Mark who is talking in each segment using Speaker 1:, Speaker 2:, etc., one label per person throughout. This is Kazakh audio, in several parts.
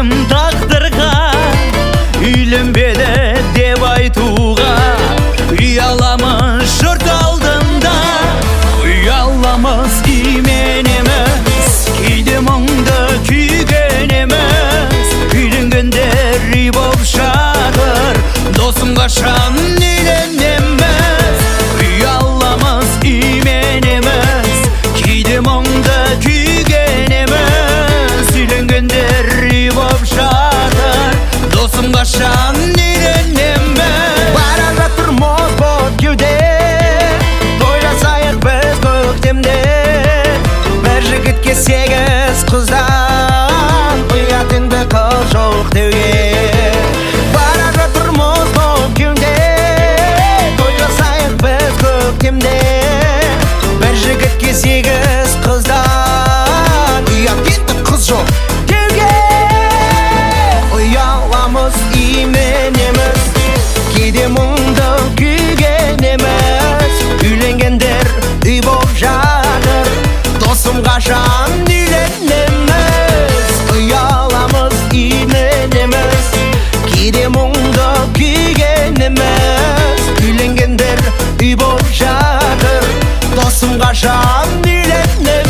Speaker 1: келдім тағдырға, үйленбеді деп айтуға. Ұяламыз жұрт алдында, ұяламыз именеміз, кейде мұңды күйгенеміз. Үйленгендер үй боп жатыр, досым қашан үйленеміз. Ұяламыз именеміз, кейде мұңды күйгенеміз. Үйленгендер үй боп жатыр, досым қашан үйленеміз.
Speaker 2: Бара жатырмыз бұл кеуде, тойласайық біз көктемде. Бір жігітке 8 қыздан, ұятыңды қыл жоқ деуге. Бара жатырмыз бұл кеуде, тойласайық біз көктемде. Бір жігітке 8 қыздан, ұятыңды қыз жоқ деуге. Ұяламыз именеміз, кейде мұңды күйгенеміз. Үйленгендер үй боп жатыр, досым қашан үйленеміз. Ұяламыз именеміз, кейде мұңды күйгенеміз. Үйленгендер үй боп жатыр, досым қашан үйленеміз.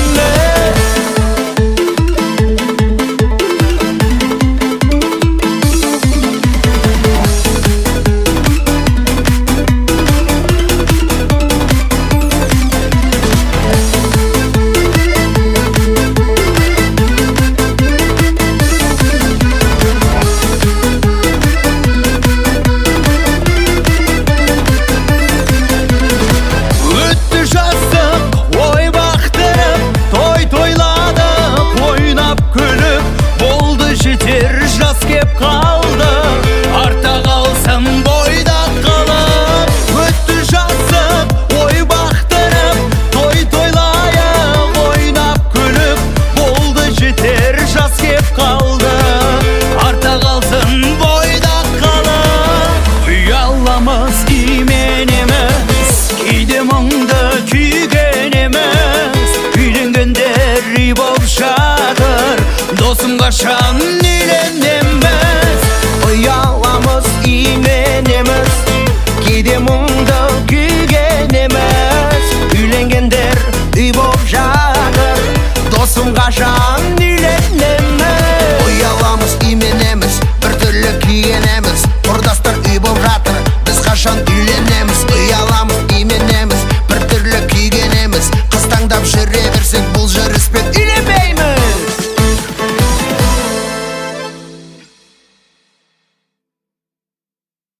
Speaker 1: Жас кеп қалды, арта қалсын бойда қалып. Өтті жасып, ой бақтырып, тойлайық, ойнап күліп. Болды жетер, жас кеп қалды, арта қалсын бойда қалып. Ұяламыз именеміз, кейде мұңды күйгенеміз. Үйленгендер үй боп жатыр, досым қашан